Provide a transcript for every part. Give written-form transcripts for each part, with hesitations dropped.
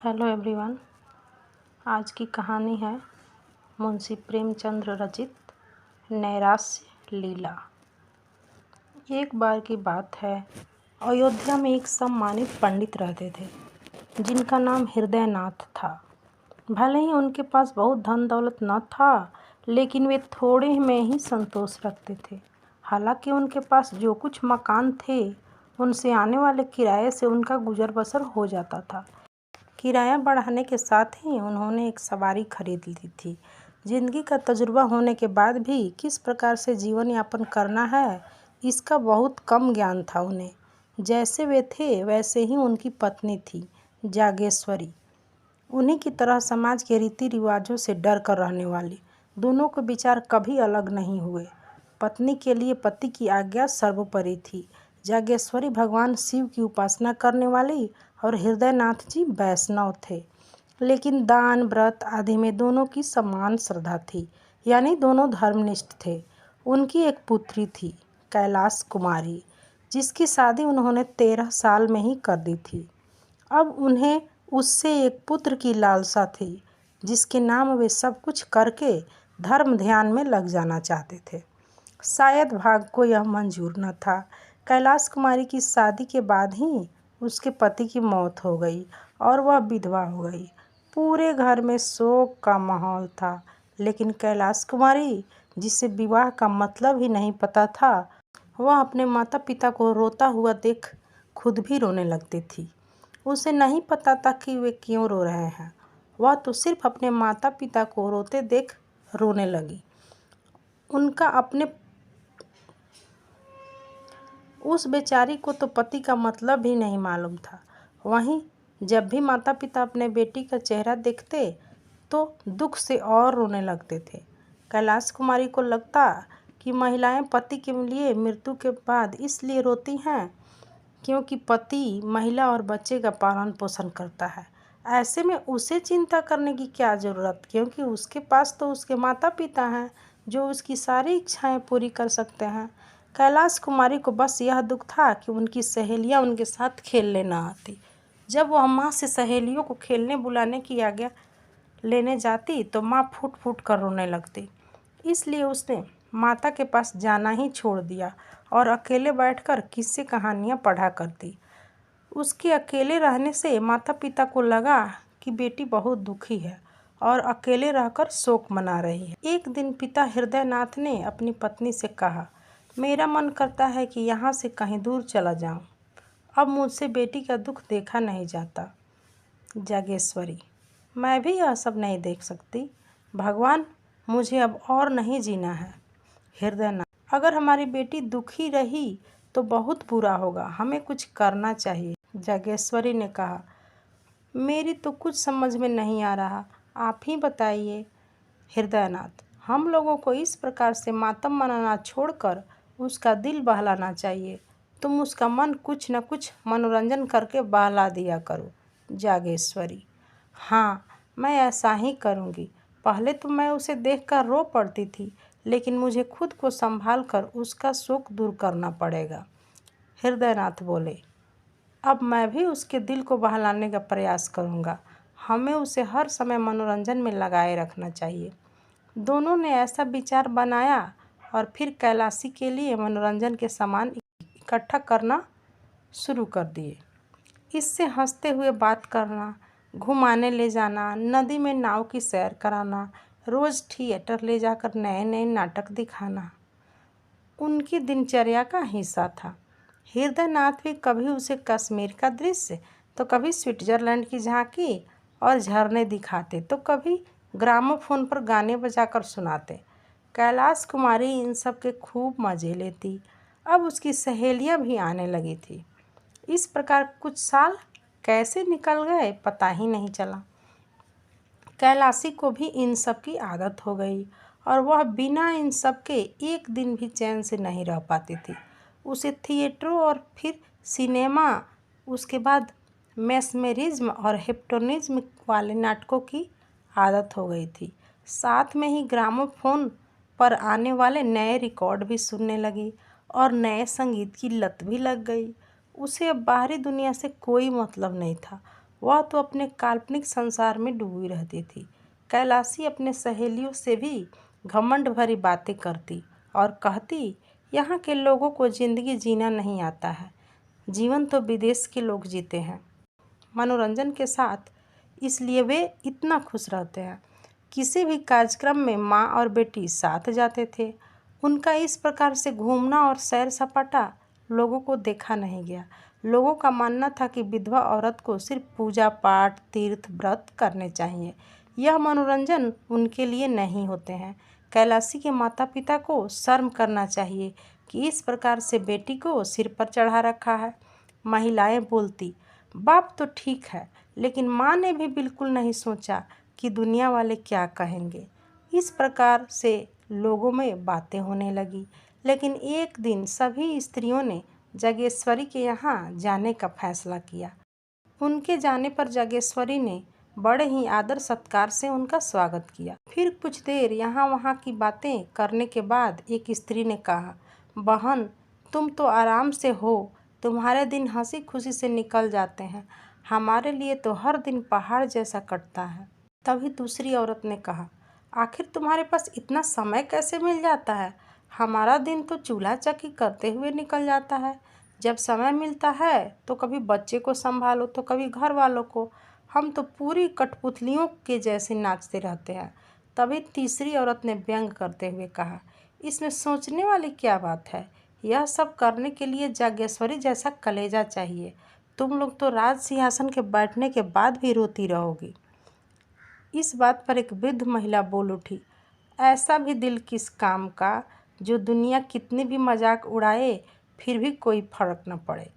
Hello everyone. आज की कहानी है मुंशी प्रेमचंद्र रचित नैराश्य लीला। एक बार की बात है, अयोध्या में एक सम्मानित पंडित रहते थे जिनका नाम हृदयनाथ था। भले ही उनके पास बहुत धन दौलत न था, लेकिन वे थोड़े में ही संतोष रखते थे। हालांकि उनके पास जो कुछ मकान थे, उनसे आने वाले किराए से उनका गुजर बसर हो जाता था। किराया बढ़ाने के साथ ही उन्होंने एक सवारी खरीद ली थी। जिंदगी का तजुर्बा होने के बाद भी किस प्रकार से जीवन यापन करना है, इसका बहुत कम ज्ञान था उन्हें। जैसे वे थे वैसे ही उनकी पत्नी थी, जागेश्वरी। उन्हीं की तरह समाज के रीति रिवाजों से डर कर रहने वाली। दोनों के विचार कभी अलग नहीं हुए। पत्नी के लिए पति की आज्ञा सर्वोपरि थी। जागेश्वरी भगवान शिव की उपासना करने वाली और हृदयनाथ जी वैष्णव थे, लेकिन दान व्रत आदि में दोनों की समान श्रद्धा थी, यानी दोनों धर्मनिष्ठ थे। उनकी एक पुत्री थी, कैलाश कुमारी, जिसकी शादी उन्होंने 13 साल में ही कर दी थी। अब उन्हें उससे एक पुत्र की लालसा थी, जिसके नाम वे सब कुछ करके धर्म ध्यान में लग जाना चाहते थे। शायद भाग्य को यह मंजूर न था। कैलाश कुमारी की शादी के बाद ही उसके पति की मौत हो गई और वह विधवा हो गई। पूरे घर में शोक का माहौल था, लेकिन कैलाश कुमारी, जिसे विवाह का मतलब ही नहीं पता था, वह अपने माता पिता को रोता हुआ देख खुद भी रोने लगती थी। उसे नहीं पता था कि वे क्यों रो रहे हैं। वह तो सिर्फ अपने माता पिता को रोते देख रोने लगी। उनका अपने उस बेचारी को तो पति का भी भी नहीं मालूम था। वहीं जब भी माता पिता अपने बेटी का चेहरा देखते तो दुख से और रोने लगते थे। कैलाश कुमारी को लगता कि महिलाएं पति के लिए मृत्यु के बाद इसलिए रोती हैं क्योंकि पति महिला और बच्चे का पालन पोषण करता है। ऐसे में उसे चिंता करने की क्या ज़रूरत, क्योंकि उसके पास तो उसके माता पिता हैं जो उसकी सारी इच्छाएं पूरी कर सकते हैं। कैलाश कुमारी को बस यह दुख था कि उनकी सहेलियां उनके साथ खेलने न आती। जब वह माँ से सहेलियों को खेलने बुलाने की आज्ञा लेने जाती तो माँ फूट फूट कर रोने लगती। इसलिए उसने माता के पास जाना ही छोड़ दिया और अकेले बैठकर किस्से कहानियाँ पढ़ा करती। उसके अकेले रहने से माता पिता को लगा कि बेटी बहुत दुखी है और अकेले रहकर शोक मना रही है। एक दिन पिता हृदयनाथ ने अपनी पत्नी से कहा, मेरा मन करता है कि यहाँ से कहीं दूर चला जाऊँ। अब मुझसे बेटी का दुख देखा नहीं जाता। जागेश्वरी, मैं भी यह सब नहीं देख सकती। भगवान, मुझे अब और नहीं जीना है। हृदयनाथ, अगर हमारी बेटी दुखी रही तो बहुत बुरा होगा, हमें कुछ करना चाहिए। जागेश्वरी ने कहा, मेरी तो कुछ समझ में नहीं आ रहा, आप ही बताइए। हृदयनाथ, हम लोगों को इस प्रकार से मातम मनाना छोड़कर उसका दिल बहलाना चाहिए। तुम उसका मन कुछ न कुछ मनोरंजन करके बहला दिया करो। जागेश्वरी, हाँ, मैं ऐसा ही करूँगी। पहले तो मैं उसे देखकर रो पड़ती थी, लेकिन मुझे खुद को संभाल कर उसका शोक दूर करना पड़ेगा। हृदयनाथ बोले, अब मैं भी उसके दिल को बहलाने का प्रयास करूँगा। हमें उसे हर समय मनोरंजन में लगाए रखना चाहिए। दोनों ने ऐसा विचार बनाया और फिर कैलाशी के लिए मनोरंजन के सामान इकट्ठा करना शुरू कर दिए। इससे हंसते हुए बात करना, घुमाने ले जाना, नदी में नाव की सैर कराना, रोज़ थिएटर ले जाकर नए नए नाटक दिखाना उनकी दिनचर्या का हिस्सा था। हृदयनाथ भी कभी उसे कश्मीर का दृश्य, तो कभी स्विट्जरलैंड की झांकी और झरने दिखाते, तो कभी ग्रामोफोन पर गाने बजाकर सुनाते। कैलाश कुमारी इन सब के खूब मज़े लेती। अब उसकी सहेलियां भी आने लगी थी। इस प्रकार कुछ साल कैसे निकल गए पता ही नहीं चला। कैलाशी को भी इन सब की आदत हो गई और वह बिना इन सब के एक दिन भी चैन से नहीं रह पाती थी। उसे थिएटरों और फिर सिनेमा, उसके बाद मैस्मेरिज्म और हिप्नोटिज्म वाले नाटकों की आदत हो गई थी। साथ में ही ग्रामोफोन पर आने वाले नए रिकॉर्ड भी सुनने लगी और नए संगीत की लत भी लग गई। उसे अब बाहरी दुनिया से कोई मतलब नहीं था। वह तो अपने काल्पनिक संसार में डूबी रहती थी। कैलाशी अपने सहेलियों से भी घमंड भरी बातें करती और कहती, यहाँ के लोगों को जिंदगी जीना नहीं आता है, जीवन तो विदेश के लोग जीते हैं मनोरंजन के साथ, इसलिए वे इतना खुश रहते हैं। किसी भी कार्यक्रम में माँ और बेटी साथ जाते थे। उनका इस प्रकार से घूमना और सैर सपाटा लोगों को देखा नहीं गया। लोगों का मानना था कि विधवा औरत को सिर्फ पूजा पाठ तीर्थ व्रत करने चाहिए, यह मनोरंजन उनके लिए नहीं होते हैं। कैलाशी के माता पिता को शर्म करना चाहिए कि इस प्रकार से बेटी को सिर पर चढ़ा रखा है। महिलाएं बोलती, बाप तो ठीक है, लेकिन माँ ने भी बिल्कुल नहीं सोचा कि दुनिया वाले क्या कहेंगे। इस प्रकार से लोगों में बातें होने लगी। लेकिन एक दिन सभी स्त्रियों ने जागेश्वरी के यहाँ जाने का फैसला किया। उनके जाने पर जागेश्वरी ने बड़े ही आदर सत्कार से उनका स्वागत किया। फिर कुछ देर यहाँ वहाँ की बातें करने के बाद एक स्त्री ने कहा, बहन तुम तो आराम से हो, तुम्हारे दिन हंसी खुशी से निकल जाते हैं, हमारे लिए तो हर दिन पहाड़ जैसा कटता है। तभी दूसरी औरत ने कहा, आखिर तुम्हारे पास इतना समय कैसे मिल जाता है? हमारा दिन तो चूल्हा चक्की करते हुए निकल जाता है। जब समय मिलता है तो कभी बच्चे को संभालो तो कभी घर वालों को। हम तो पूरी कठपुतलियों के जैसे नाचते रहते हैं। तभी तीसरी औरत ने व्यंग करते हुए कहा, इसमें सोचने वाली क्या बात है? यह सब करने के लिए जागेश्वरी जैसा कलेजा चाहिए। तुम लोग तो राज सिंहासन के बैठने के बाद भी रोती रहोगी। इस बात पर एक वृद्ध महिला बोल उठी, ऐसा भी दिल किस काम का जो दुनिया कितनी भी मजाक उड़ाए फिर भी कोई फर्क न पड़े।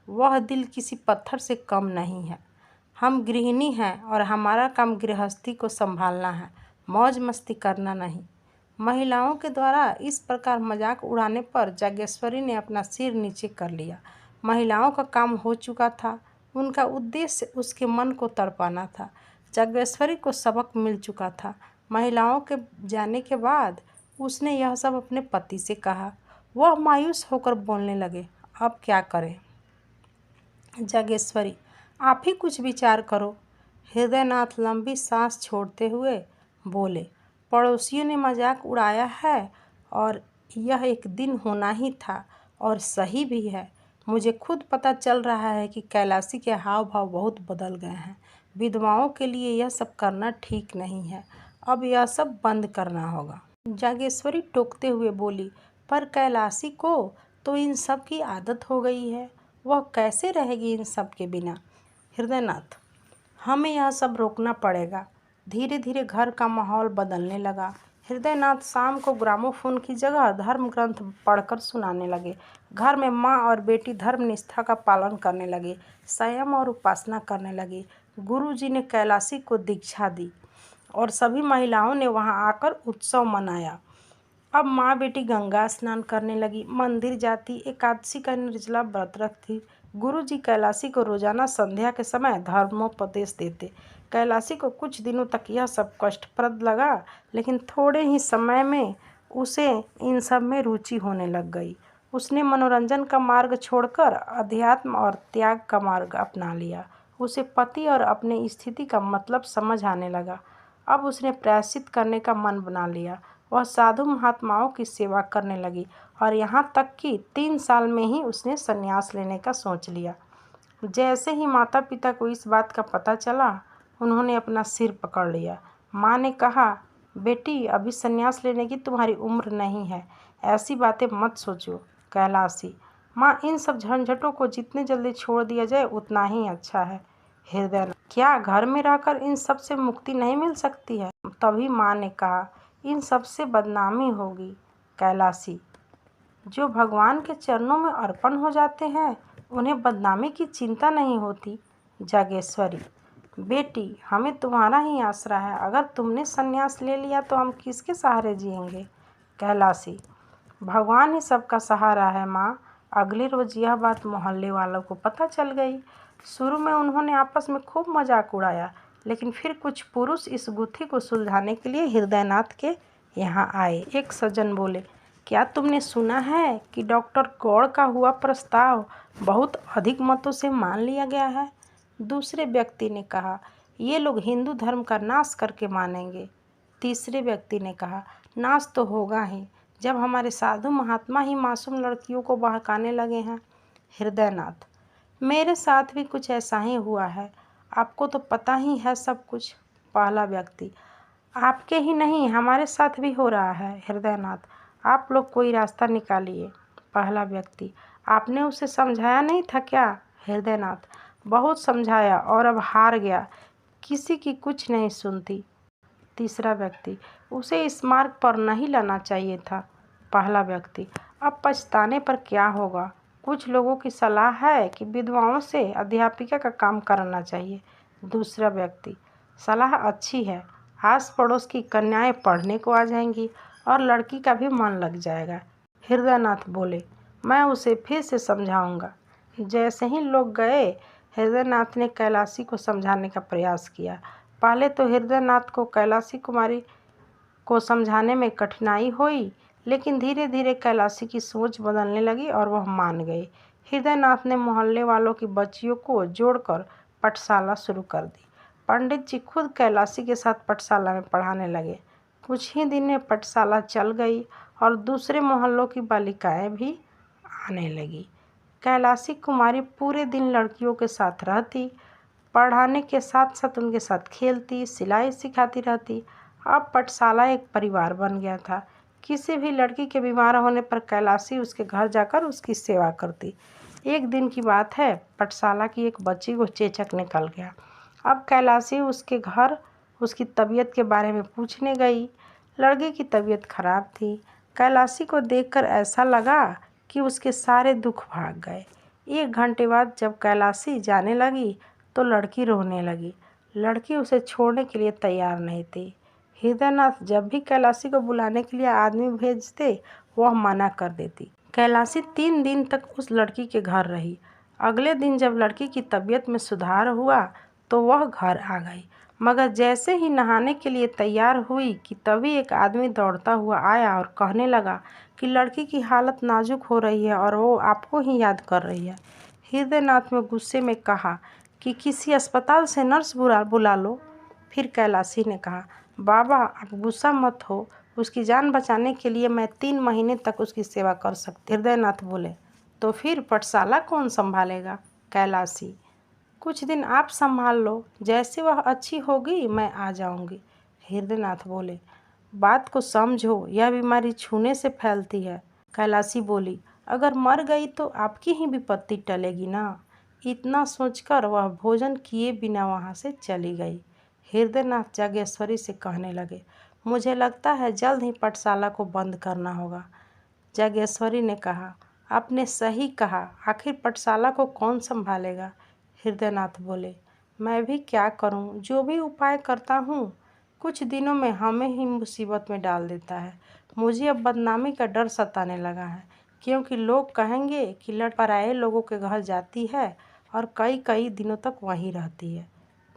वह दिल किसी पत्थर से कम नहीं है। हम गृहिणी हैं और हमारा काम गृहस्थी को संभालना है, मौज मस्ती करना नहीं। महिलाओं के द्वारा इस प्रकार मजाक उड़ाने पर जागेश्वरी ने अपना सिर नीचे कर लिया। महिलाओं का काम हो चुका था। उनका उद्देश्य उसके मन को तड़पाना था। जागेश्वरी को सबक मिल चुका था। महिलाओं के जाने के बाद उसने यह सब अपने पति से कहा। वह मायूस होकर बोलने लगे, अब क्या करें? जागेश्वरी, आप ही कुछ विचार करो। हृदयनाथ लंबी सांस छोड़ते हुए बोले, पड़ोसियों ने मजाक उड़ाया है और यह एक दिन होना ही था और सही भी है। मुझे खुद पता चल रहा है कि कैलाशी के हाव भाव बहुत बदल गए हैं। विधवाओं के लिए यह सब करना ठीक नहीं है। अब यह सब बंद करना होगा। जागेश्वरी टोकते हुए बोली, पर कैलाशी को तो इन सब की आदत हो गई है, वह कैसे रहेगी इन सब के बिना? हृदयनाथ, हमें यह सब रोकना पड़ेगा। धीरे धीरे घर का माहौल बदलने लगा। हृदयनाथ शाम को ग्रामोफोन की जगह धर्म ग्रंथ पढ़कर सुनाने लगे। घर में माँ और बेटी धर्म निष्ठा का पालन करने लगे, संयम और उपासना करने लगे। गुरुजी ने कैलाशी को दीक्षा दी और सभी महिलाओं ने वहां आकर उत्सव मनाया। अब माँ बेटी गंगा स्नान करने लगी, मंदिर जाती, एकादशी का निर्जला व्रत रखती। गुरुजी कैलाशी को रोजाना संध्या के समय धर्मोपदेश देते। कैलाशी को कुछ दिनों तक यह सब कष्टप्रद लगा, लेकिन थोड़े ही समय में उसे इन सब में रुचि होने लग गई। उसने मनोरंजन का मार्ग छोड़कर अध्यात्म और त्याग का मार्ग अपना लिया। उसे पति और अपनी स्थिति का मतलब समझ आने लगा। अब उसने प्रायश्चित करने का मन बना लिया। वह साधु महात्माओं की सेवा करने लगी और यहाँ तक कि 3 साल में ही उसने संन्यास लेने का सोच लिया। जैसे ही माता पिता को इस बात का पता चला, उन्होंने अपना सिर पकड़ लिया। माँ ने कहा, बेटी अभी संन्यास लेने की तुम्हारी उम्र नहीं है, ऐसी बातें मत सोचो। कैलाशी, माँ इन सब झंझटों को जितने जल्दी छोड़ दिया जाए उतना ही अच्छा है। हृदय, क्या घर में रहकर इन सब से मुक्ति नहीं मिल सकती है? तभी माँ ने कहा, इन सब से बदनामी होगी। कैलाशी, जो भगवान के चरणों में अर्पण हो जाते हैं उन्हें बदनामी की चिंता नहीं होती। जागेश्वरी, बेटी हमें तुम्हारा ही आसरा है, अगर तुमने संन्यास ले लिया तो हम किसके सहारे जिएंगे? कैलाशी, भगवान ही सबका सहारा है माँ। अगली रोज यह बात मोहल्ले वालों को पता चल गई। शुरू में उन्होंने आपस में खूब मजाक उड़ाया, लेकिन फिर कुछ पुरुष इस गुत्थी को सुलझाने के लिए हृदयनाथ के यहाँ आए। एक सज्जन बोले, क्या तुमने सुना है कि डॉक्टर गौड़ का हुआ प्रस्ताव बहुत अधिक मतों से मान लिया गया है? दूसरे व्यक्ति ने कहा, ये लोग हिंदू धर्म का नाश करके मानेंगे। तीसरे व्यक्ति ने कहा, नाश तो होगा ही, जब हमारे साधु महात्मा ही मासूम लड़कियों को बहकाने लगे हैं। हृदयनाथ, मेरे साथ भी कुछ ऐसा ही हुआ है, आपको तो पता ही है सब कुछ। पहला व्यक्ति, आपके ही नहीं हमारे साथ भी हो रहा है। हृदयनाथ, आप लोग कोई रास्ता निकालिए। पहला व्यक्ति, आपने उसे समझाया नहीं था क्या? हृदयनाथ, बहुत समझाया और अब हार गया, किसी की कुछ नहीं सुनती। तीसरा व्यक्ति, उसे इस मार्ग पर नहीं लाना चाहिए था। पहला व्यक्ति, अब पछताने पर क्या होगा? कुछ लोगों की सलाह है कि विधवाओं से अध्यापिका का काम कराना चाहिए। दूसरा व्यक्ति, सलाह अच्छी है, आस पड़ोस की कन्याएं पढ़ने को आ जाएंगी और लड़की का भी मन लग जाएगा। हृदयनाथ बोले, मैं उसे फिर से समझाऊंगा। जैसे ही लोग गए, हृदयनाथ ने कैलाशी को समझाने का प्रयास किया। पहले तो हृदयनाथ को कैलाशी कुमारी को समझाने में कठिनाई हुई, लेकिन धीरे धीरे कैलाशी की सोच बदलने लगी और वह मान गई। हृदयनाथ ने मोहल्ले वालों की बच्चियों को जोड़कर पाठशाला शुरू कर दी। पंडित जी खुद कैलाशी के साथ पाठशाला में पढ़ाने लगे। कुछ ही दिन में पाठशाला चल गई और दूसरे मोहल्लों की बालिकाएं भी आने लगी। कैलाशी कुमारी पूरे दिन लड़कियों के साथ रहती, पढ़ाने के साथ साथ उनके साथ खेलती, सिलाई सिखाती रहती। अब पाठशाला एक परिवार बन गया था। किसी भी लड़की के बीमार होने पर कैलाशी उसके घर जाकर उसकी सेवा करती। एक दिन की बात है, पाठशाला की एक बच्ची को चेचक निकल गया। अब कैलाशी उसके घर उसकी तबीयत के बारे में पूछने गई। लड़की की तबीयत खराब थी। कैलाशी को देखकर ऐसा लगा कि उसके सारे दुख भाग गए। 1 घंटे बाद जब कैलाशी जाने लगी तो लड़की रोने लगी। लड़की उसे छोड़ने के लिए तैयार नहीं थी। हृदयनाथ जब भी कैलाशी को बुलाने के लिए आदमी भेजते, वह मना कर देती। कैलाशी 3 दिन तक उस लड़की के घर रही। अगले दिन जब लड़की की तबीयत में सुधार हुआ तो वह घर आ गई, मगर जैसे ही नहाने के लिए तैयार हुई कि तभी एक आदमी दौड़ता हुआ आया और कहने लगा कि लड़की की हालत नाजुक हो रही है और वो आपको ही याद कर रही है। हृदयनाथ में गुस्से में कहा कि किसी अस्पताल से नर्स बुला लो। फिर कैलाशी ने कहा, बाबा आप गुस्सा मत हो, उसकी जान बचाने के लिए मैं 3 महीने तक उसकी सेवा कर सकती। हृदयनाथ बोले, तो फिर पाठशाला कौन संभालेगा? कैलाशी, कुछ दिन आप संभाल लो, जैसे वह अच्छी होगी मैं आ जाऊंगी। हृदयनाथ बोले, बात को समझो, यह बीमारी छूने से फैलती है। कैलाशी बोली, अगर मर गई तो आपकी ही विपत्ति टलेगी ना। इतना सोचकर वह भोजन किए बिना वहाँ से चली गई। हृदयनाथ जागेश्वरी से कहने लगे, मुझे लगता है जल्द ही पाठशाला को बंद करना होगा। जागेश्वरी ने कहा, आपने सही कहा, आखिर पाठशाला को कौन संभालेगा? हृदयनाथ बोले, मैं भी क्या करूं, जो भी उपाय करता हूं कुछ दिनों में हमें ही मुसीबत में डाल देता है। मुझे अब बदनामी का डर सताने लगा है, क्योंकि लोग कहेंगे कि लड़ पराए लोगों के घर जाती है और कई कई दिनों तक वहीं रहती है।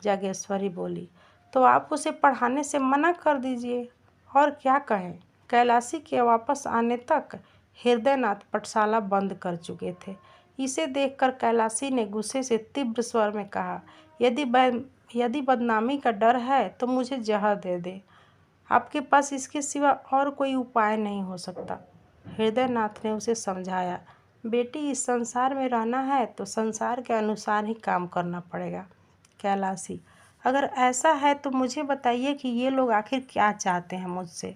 जागेश्वरी बोली, तो आप उसे पढ़ाने से मना कर दीजिए, और क्या कहें। कैलाशी के वापस आने तक हृदयनाथ पाठशाला बंद कर चुके थे। इसे देखकर कैलाशी ने गुस्से से तीव्र स्वर में कहा, यदि बदनामी का डर है तो मुझे जहर दे दे, आपके पास इसके सिवा और कोई उपाय नहीं हो सकता। हृदयनाथ ने उसे समझाया, बेटी इस संसार में रहना है तो संसार के अनुसार ही काम करना पड़ेगा। कैलाशी, अगर ऐसा है तो मुझे बताइए कि ये लोग आखिर क्या चाहते हैं मुझसे।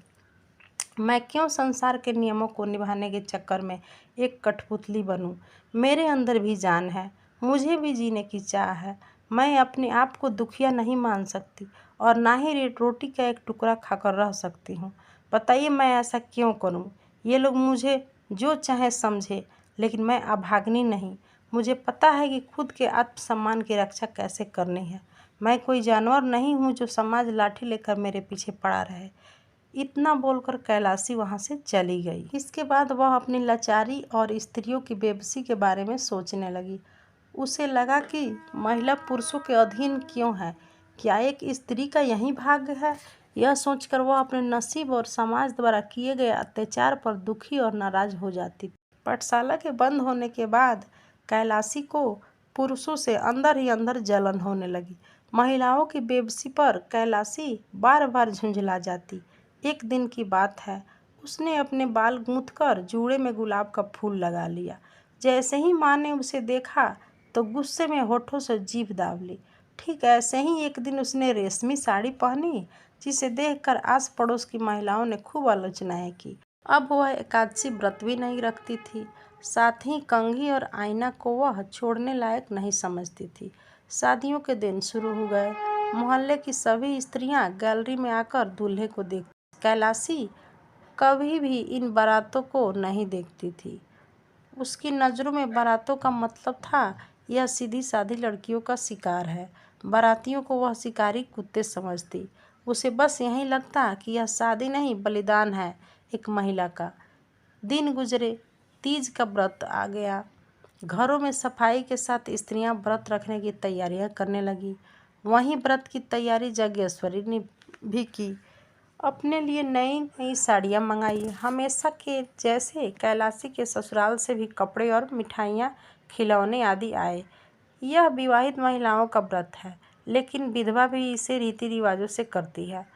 मैं क्यों संसार के नियमों को निभाने के चक्कर में एक कठपुतली बनूं? मेरे अंदर भी जान है, मुझे भी जीने की चाह है। मैं अपने आप को दुखिया नहीं मान सकती और ना ही रोटी का एक टुकड़ा खाकर रह सकती हूँ। बताइए मैं ऐसा क्यों करूँ? ये लोग मुझे जो चाहे समझे, लेकिन मैं अभाग्नि नहीं। मुझे पता है कि खुद के आत्मसम्मान की रक्षा कैसे करनी है। मैं कोई जानवर नहीं हूँ जो समाज लाठी लेकर मेरे पीछे पड़ा रहे। इतना बोलकर कैलाशी वहाँ से चली गई। इसके बाद वह अपनी लाचारी और स्त्रियों की बेबसी के बारे में सोचने लगी। उसे लगा कि महिला पुरुषों के अधीन क्यों है, क्या एक स्त्री का यही भाग्य है? यह सोचकर वह अपने नसीब और समाज द्वारा किए गए अत्याचार पर दुखी और नाराज हो जाती। पाठशाला के बंद होने के बाद कैलाशी को पुरुषों से अंदर ही अंदर जलन होने लगी। महिलाओं की बेबसी पर कैलाशी बार बार झुंझला जाती। एक दिन की बात है, उसने अपने बाल गूंथकर जूड़े में गुलाब का फूल लगा लिया। जैसे ही माँ ने उसे देखा तो गुस्से में होठों से जीभ दाब ली। ठीक ऐसे ही एक दिन उसने रेशमी साड़ी पहनी, जिसे देखकर आस पड़ोस की महिलाओं ने खूब आलोचनाएं की। अब वह एकादशी व्रत भी नहीं रखती थी, साथ ही कंघी और आईना को वह छोड़ने लायक नहीं समझती थी। शादियों के दिन शुरू हो गए। मोहल्ले की सभी स्त्रियां गैलरी में आकर दूल्हे को देखती। कैलाशी कभी भी इन बारातों को नहीं देखती थी। उसकी नज़रों में बारातों का मतलब था यह सीधी सादी लड़कियों का शिकार है। बारातियों को वह शिकारी कुत्ते समझती। उसे बस यही लगता कि यह शादी नहीं बलिदान है एक महिला का। दिन गुजरे, तीज का व्रत आ गया। घरों में सफाई के साथ स्त्रियां व्रत रखने की तैयारियां करने लगी। वहीं व्रत की तैयारी जागेश्वरी ने भी की। अपने लिए नई नई साड़ियाँ मंगाई। हमेशा के जैसे कैलाशी के ससुराल से भी कपड़े और मिठाइयाँ, खिलौने आदि आए। यह विवाहित महिलाओं का व्रत है, लेकिन विधवा भी इसे रीति रिवाजों से करती है।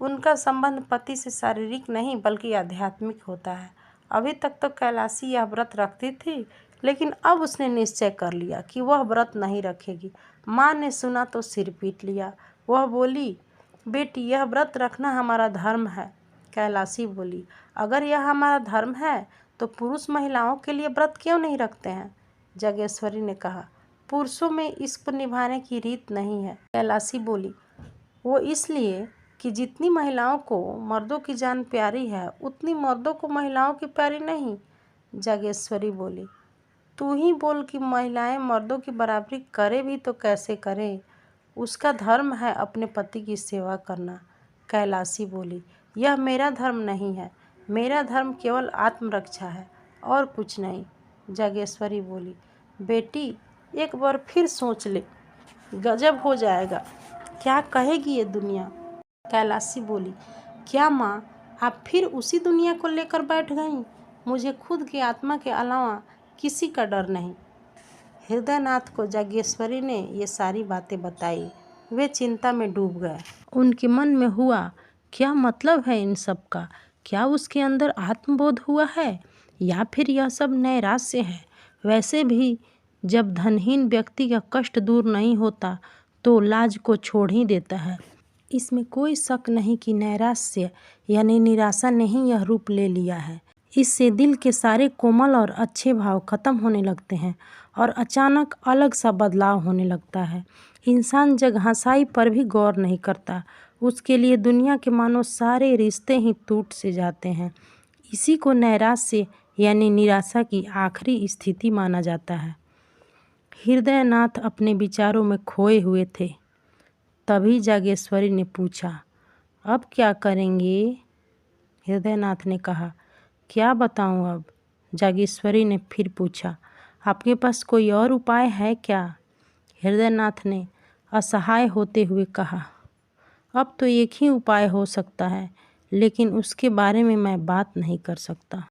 उनका संबंध पति से शारीरिक नहीं बल्कि आध्यात्मिक होता है। अभी तक तो कैलाशी यह व्रत रखती थी, लेकिन अब उसने निश्चय कर लिया कि वह व्रत नहीं रखेगी। माँ ने सुना तो सिर पीट लिया। वह बोली, बेटी, यह व्रत रखना हमारा धर्म है। कैलाशी बोली, अगर यह हमारा धर्म है तो पुरुष महिलाओं के लिए व्रत क्यों नहीं रखते हैं? जागेश्वरी ने कहा, पुरुषों में इसको निभाने की रीत नहीं है। कैलाशी बोली, वो इसलिए कि जितनी महिलाओं को मर्दों की जान प्यारी है, उतनी मर्दों को महिलाओं की प्यारी नहीं। जागेश्वरी बोली, तू ही बोल कि महिलाएं मर्दों की बराबरी करे भी तो कैसे करें? उसका धर्म है अपने पति की सेवा करना। कैलाशी बोली, यह मेरा धर्म नहीं है। मेरा धर्म केवल आत्मरक्षा है और कुछ नहीं। जागेश्वरी बोली, बेटी, एक बार फिर सोच ले, गजब हो जाएगा। क्या कहेगी ये दुनिया? कैलाशी बोली, क्या माँ, आप फिर उसी दुनिया को लेकर बैठ गईं? मुझे खुद की आत्मा के अलावा किसी का डर नहीं। हृदयनाथ को जागेश्वरी ने ये सारी बातें बताई। वे चिंता में डूब गए। उनके मन में हुआ, क्या मतलब है इन सब का? क्या उसके अंदर आत्मबोध हुआ है, या फिर यह सब नैराश्य है? वैसे भी जब धनहीन व्यक्ति का कष्ट दूर नहीं होता तो लाज को छोड़ ही देता है। इसमें कोई शक नहीं कि नैराश्य यानी निराशा ने ही यह रूप ले लिया है। इससे दिल के सारे कोमल और अच्छे भाव खत्म होने लगते हैं और अचानक अलग सा बदलाव होने लगता है। इंसान जगहंसाई पर भी गौर नहीं करता। उसके लिए दुनिया के मानो सारे रिश्ते ही टूट से जाते हैं। इसी को नैराश्य यानी निराशा की आखिरी स्थिति माना जाता है। हृदयनाथ अपने विचारों में खोए हुए थे। तभी जागेश्वरी ने पूछा, अब क्या करेंगे? हृदयनाथ ने कहा, क्या बताऊं अब? जागेश्वरी ने फिर पूछा, आपके पास कोई और उपाय है क्या? हृदयनाथ ने असहाय होते हुए कहा, अब तो एक ही उपाय हो सकता है, लेकिन उसके बारे में मैं बात नहीं कर सकता।